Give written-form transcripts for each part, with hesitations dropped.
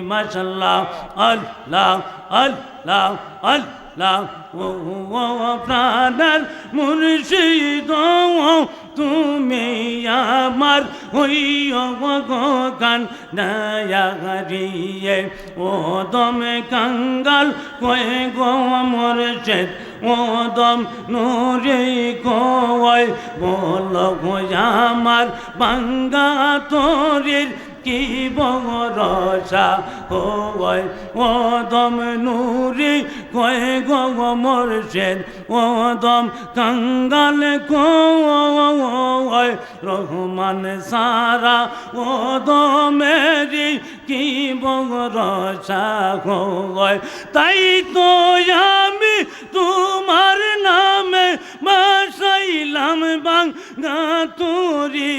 মাশাআল্লাহ আল্লাহ আল্লাহ আল্লাহ ও প্রাণের মুর্শিদ তুমি আমার হইও গান দয়াগরিয়ে ও দমে কাঙ্গাল কয়ে গো মুর্শিদ ও দম নূরে কয় বলো গো আমার বাঙ্গা তোরের কি বরসা হয় ও দম নূরে কয় গো মুর্শিদ ও দম কাঙ্গাল কয় রহমান সারা ও দমেরি কি বরসা হয় তাই তো আমি তোমার নামে বাসাইলাম বাঙ্গা তোরে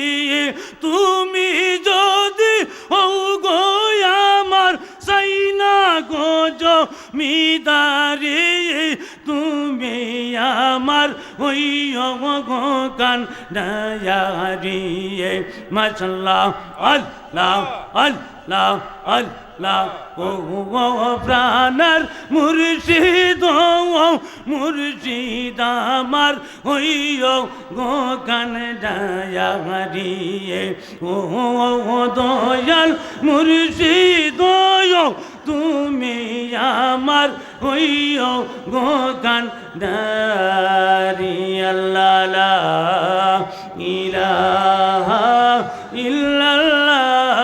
তুমি যদি ও গো আমার সাইনা গো জমিদারে তুমি আমার হইও গো কান দয়ারিয়ে মাশাআল্লাহ আল্লাহ আল্লাহ আল্লাহ ও প্রাণের মুর্শিদ মুর্শিদ আমার হইও গো কান দয়ারিয়ে ও দয়াল মুর্শিদ তুমি আমার হইও গো কান দয়ারিয়ে আল্লাহ ইলাহা ইল্লাল্লাহ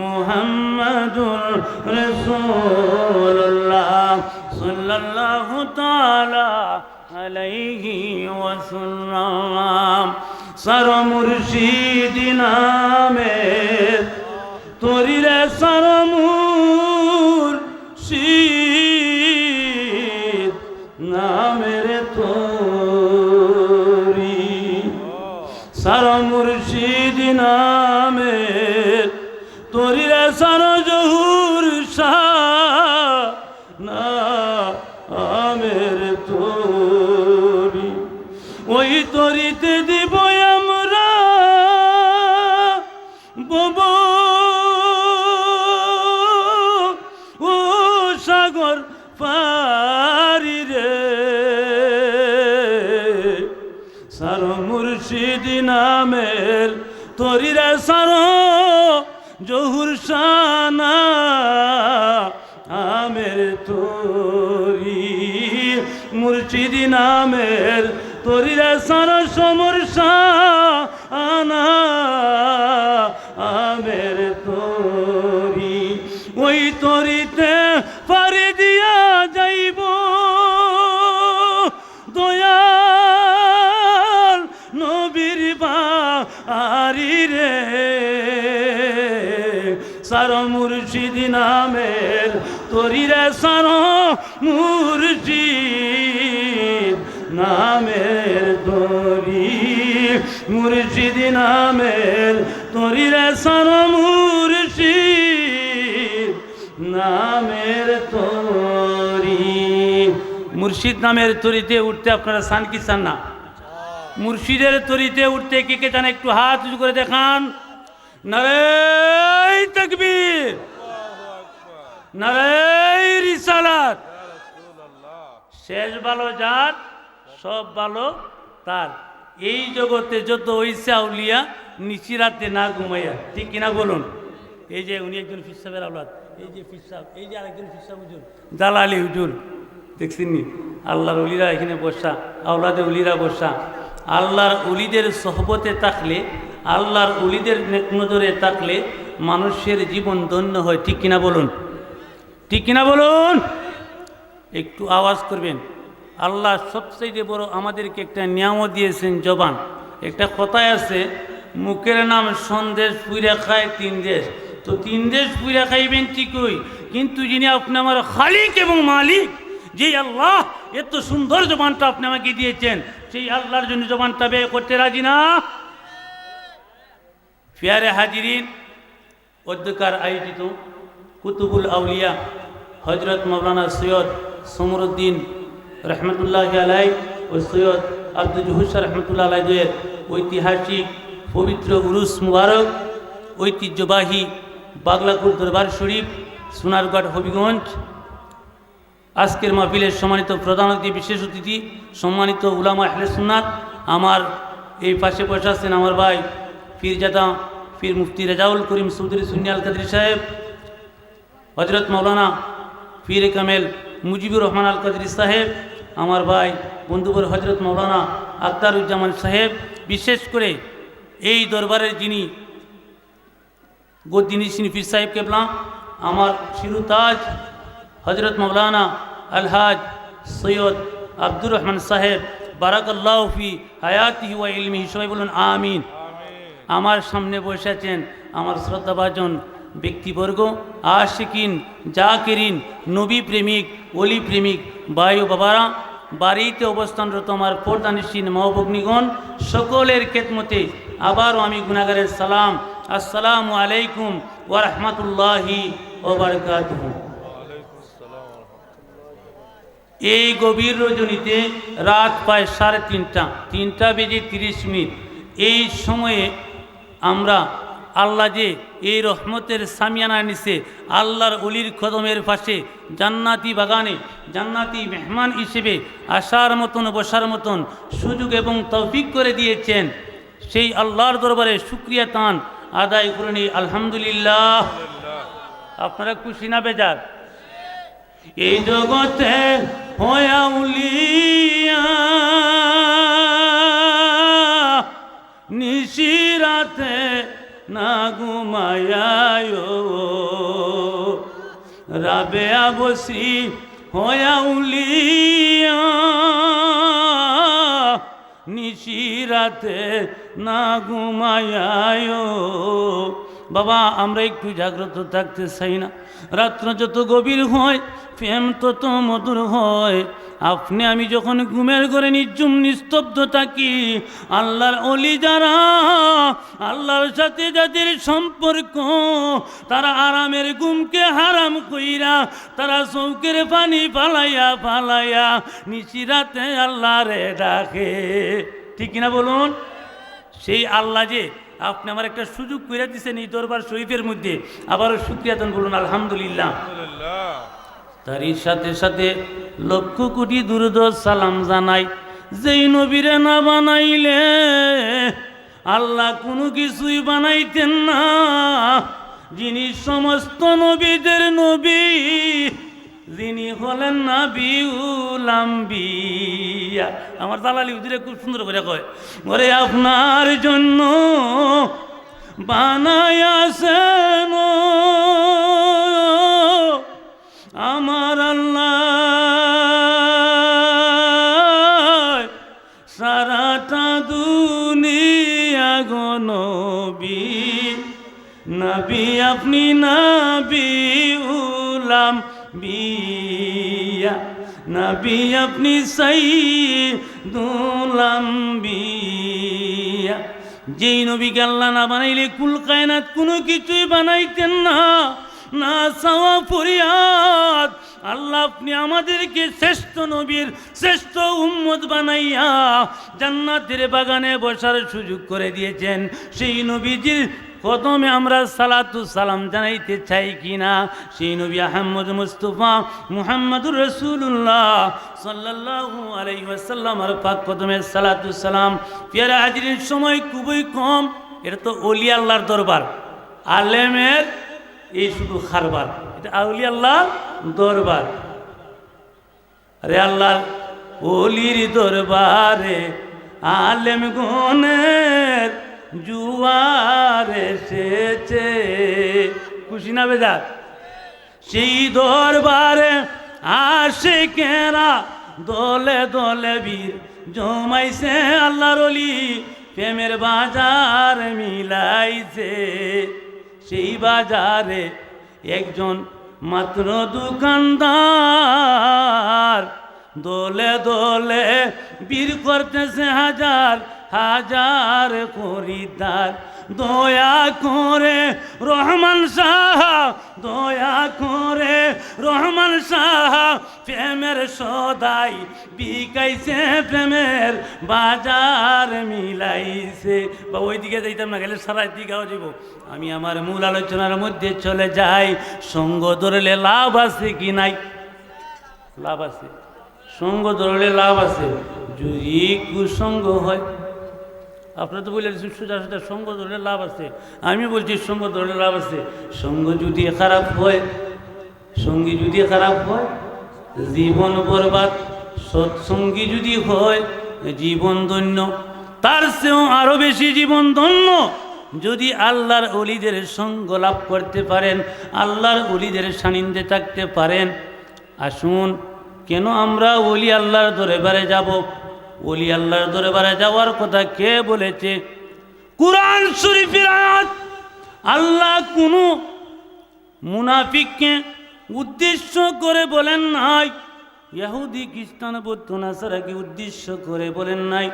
মুহাম্মাদুর রাসূলুল্লাহ সাল্লাল্লাহু তাআলা আলাইহি ওয়াসাল্লাম সর মুর্শিদ নামে তোরিরে সর মুর্শিদ নামের তোরি সর মুর্শিদ নামে তোরিরে সর জহুর শাহ না আমের তোরি ওই তরিতে দিব আমরা বব ও সাগর পারি রে সার মুর্শিদ নামের তোরিরে সার জহুর শানা আমের তোরি মুর্শিদ নামের তোরিরে সার সমর শানা আমের তোরি ওই তোরিতে পারে দিয়া যাইব দয়াল নবীর বাড়ি রে সার মুর্শিদ নামের তোরিরে সার মুর্শিদ নামের তোরি মুর্শিদ নামের তোরিরে সার মুর্শিদ নামের তোরি মুর্শিদ নামের তরিতে উঠতে আপনারা চান কি চান না মুর্শিদের তরিতে উঠতে কে কে চান একটু হাত উঁচু করে দেখান নারে তাকবীর নারে রিসালাত শেষ ভালো যার সব ভালো তার এই জগতে যত ঐসা আউলিয়া নিচিরাতে না ঘুমাইয়া ঠিক কিনা বলুন এই যে উনি একজন ফিরসাবের আওলাদ এই যে ফিরসাব এই যে আরেকজন ফিরসাব হুজুর জালালি হুজুর দেখছেননি আল্লাহর উলিরা এখানে বসা আওলাদে উলিরা বসা আল্লাহর উলিদের সহবতে থাকলে আল্লাহর উলিদের নজরে থাকলে মানুষের জীবন ধন্য হয় ঠিক কিনা বলুন ঠিক কিনা বলুন একটু আওয়াজ করবেন আল্লাহ সবচেয়ে বড় আমাদেরকে একটা নিয়ামত দিয়েছেন জবান একটা কথায় আছে মুখের নাম সন্দেশ পুইরা খায় তিন দেশ তো তিন দেশ পুইরা খাইবেন ঠিকই কিন্তু যিনি আপনি আমার খালিক এবং মালিক যেই আল্লাহ এত সুন্দর জবানটা আপনি আমাকে দিয়েছেন সেই আল্লাহর জন্য জবানটা ব্যয় করতে রাজি না প্যারে হাজিরিন অধ্যকার আয়োজিত কুতুবুল আউলিয়া হজরত মৌলানা সৈয়দ সমরুদ্দিন রহমতুল্লাহ আলাই ও সৈয়দ আব্দুল জহুর রহমতুল্লাহ আলাইয়ের ঐতিহাসিক পবিত্র উরুস মুবারক ঐতিহ্যবাহী বাগলাকুল দরবার শরীফ, সোনারগড়, হবিগঞ্জ। আজকের মাহফিলের সম্মানিত প্রধান অতিথি, বিশেষ অতিথি, সম্মানিত উলামা আহলে সুন্নাত। আমার এই পাশে বসে আছেন আমার ভাই পীরজাদা পীর মুফতি রেজাউল করিম চৌধুরী সুন্নি আল কাদরি সাহেব, হজরত মৌলানা পীর কামেল মুজিবুর রহমান আল কাদরি সাহেব, আমার ভাই বন্ধুবর হজরত মৌলানা আখতারুজ্জামান সাহেব। বিশেষ করে এই দরবারের যিনি গদ্দিনী পীর সাহেব কেবলা, আমার শিরুতাজ হজরত মৌলানা আলহাজ সৈয়দ আব্দুর রহমান সাহেব, বারাকাল্লাহু ফি হায়াতিহি ওয়া ইলমিহি, সবাই বলুন আমিন। আমার সামনে বসে আছেন আমার শ্রদ্ধাভাজন ব্যক্তিবর্গ, আশিকিন, জাকিরিন, নবী প্রেমিক, অলি প্রেমিক ভাই ও বাবারা, বাড়িতে অবস্থানরত আমার পর্দানিসীন মহাভগ্নিগণ, সকলের খেদমতে আবারও আমি গুনাহগারের সালাম, আসসালামু আলাইকুম ওয়া রাহমাতুল্লাহি ওয়া বারাকাতুহু। এই গভীর রজনীতে রাত প্রায় 3:30 বেজে 30 মিনিট। এই সময়ে আমরা আল্লাহ যে এই রহমতের সামিয়ানা নিচে আল্লাহর অলির কদমের পাশে জান্নাতি বাগানে জান্নাতি মেহমান হিসেবে আসার মতন বসার মতন সুযোগ এবং তৌফিক করে দিয়েছেন, সেই আল্লাহর দরবারে শুকরিয়া তান আদায় করে নিই আলহামদুলিল্লাহ। আপনারা খুশি না বেজার? এই জগতে হয়া উলিয়া নিশিরাতে না ঘুমায়, রাবেয়া বসি হয়া উলিয়া নিশিরাতে না ঘুমায়। বাবা, আমরা একটু জাগ্রত থাকতে চাই না? রাত্র যত গভীর হয় প্রেম তত মধুর হয়। আপনি আমি যখন ঘুমের ঘরে নিঝুম নিস্তব্ধ থাকি, আল্লাহর অলি যারা, আল্লাহর সাথে যাদের সম্পর্ক, তারা আরামের ঘুমকে হারাম কইরা, তারা চৌকের পানি ফালাইয়া ফালাইয়া নিশিরাতে আল্লাহরে ডাকে। ঠিক কিনা বলুন? সেই আল্লাহ যে আপনি আমার একটা সুযোগ করে দিচ্ছেন এই দরবার শরীফের মধ্যে, আবারও শুকরিয়া দেন, বলুন আলহামদুলিল্লাহ। তারই সাথে সাথে লক্ষ কোটি দুরূদ সালাম জানাই যেই নবীরে না বানাইলে আল্লাহ কোনো কিছুই বানাইতেন না, যিনি সমস্ত নবীদের নবী, যিনি হলেন নবিউল আম্বিয়া। আমার দালালি উদিরে খুব সুন্দর করে কয়, ওরে আপনার জন্য বানায়াছেন আমার আল্লাহ সারাটা দুনিয়া গো নবী, নবী আপনি নবিউল আম্বিয়া, নবী আপনি সাইয়্যিদুল আম্বিয়া। যেই নবীকে আল্লাহ না বানাইলে কুল কায়নাত কোনো কিছুই বানাইতেন না। না চাওয়া ফরিয়াদ, আল্লাহ আপনি আমাদেরকে শ্রেষ্ঠ নবীর শ্রেষ্ঠ উম্মত বানাইয়া জান্নাতের বাগানে বসার সুযোগ করে দিয়েছেন। সেই নবীজির কদমে আমরা সালাতু সালাম জানাইতে চাই কিনা? সেই নবী আহমদ মুস্তফা মুহাম্মদুর রাসূলুল্লাহ সাল্লাল্লাহু আলাইহি ওয়াসাল্লাম আর পাক কদমে সালাতু সালাম। পেয়ারা হাজিরের সময় খুবই কম। এটা তো ওলি আল্লাহর দরবার, আলেমের এই শুধু খারবার, এটা আউলি আল্লাহর দরবার। আরে আল্লাহর ওলির দরবারে আলেম গণের জুয়ার এসেছে। খুশি না বেজার? সেই দরবারে আশিকেরা দলে দলে বীর জমাইছে, আল্লাহর ওলি প্রেমের বাজার মিলাইছে। সেই বাজারে একজন মাত্র দোকানদার দলে দলে বীর করতেছে হাজার হাজার খরিদ্দার। দয়া করে রহমান শাহ, দয়া করে রহমান শাহ, প্রেমের সদাই বিকাইছে, প্রেমের বাজার মিলাইছে। বা ওইদিকে যাইতাম না, গেলে সারা দিকেও যাব। আমি আমার মূল আলোচনার মধ্যে চলে যাই। সঙ্গ ধরলে লাভ আছে কি নাই? লাভ আছে। সঙ্গ ধরলে লাভ আছে, যদি কুসঙ্গ হয়। আপনারা তো বললেন সোজা সোজা সঙ্গ ধরলে লাভ আছে, আমি বলছি সঙ্গ ধরলে লাভ আছে। সঙ্গ যদি খারাপ হয়, সঙ্গী যদি খারাপ হয় জীবন বরবাদ, সৎসঙ্গী যদি হয় জীবন ধন্য। তার চেয়েও আরো বেশি জীবন ধন্য যদি আল্লাহর ওলিদের সঙ্গ লাভ করতে পারেন, আল্লাহর ওলিদের সান্নিধ্যে থাকতে পারেন। আসুন, কেন আমরা ওলি আল্লাহর দরবারে যাব? ওলি আল্লাহর দরবারে যাওয়ার কথা কে বলেছে? কুরআন শরীফের আয়াত। আল্লাহ কোনো মুনাফিককে উদ্দেশ্য করে বলেন নাই, ইহুদি খ্রিস্টান বৌদ্ধ নাসারাকে উদ্দেশ্য করে বলেন নাই।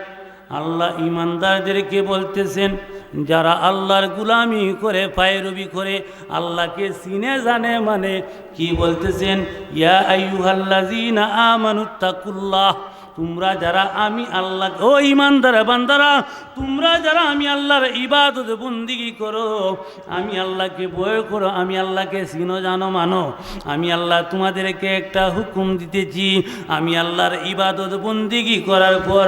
আল্লাহ ইমানদারদেরকে বলতেছেন, যারা আল্লাহর গুলামি করে, পায়রবি করে, আল্লাহকে চিনে জানে, মানে কি বলতেছেন? ইয়া আইয়ুহাল্লাযীনা আমানুত্তাকুল্লাহ, তোমরা যারা আমি আল্লাহ, ও ইমানদার বান্দারা, তোমরা যারা আমি আল্লাহর ইবাদত বন্দিগি করো, আমি আল্লাহকে ভয় করো, আমি আল্লাহকে চিনো জানো মানো, আমি আল্লাহ তোমাদেরকে একটা হুকুম দিতেছি। আমি আল্লাহর ইবাদত বন্দিগি করার পর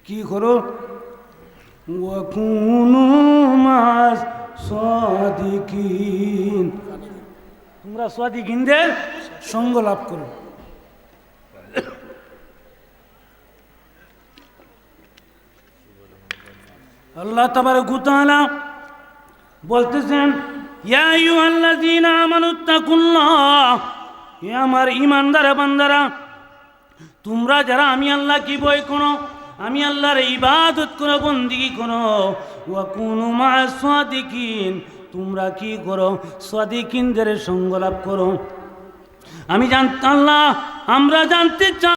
কি করো? ওয়াকুনু মাস সাদিকিন, তোমরা সাদিকিনদের সঙ্গ লাভ করো। আল্লাহ তাবারক ওয়া তাআলা বলতেছেন, ইয়া আইয়ুহাল্লাযীনা আমানুত্তাকুল্লাহ, হে আমার ঈমানদার বান্দারা, তোমরা যারা আমি আল্লাহ কি ভয় করো, আমি আল্লাহর ইবাদত করো, বন্দেগী করো, ওয়া কুনু মা'আস সাদিকিন, তোমরা কি করো? সাদিকিনদের সঙ্গ লাভ করো। আমি আল্লাহ আমরা জানতে চাই।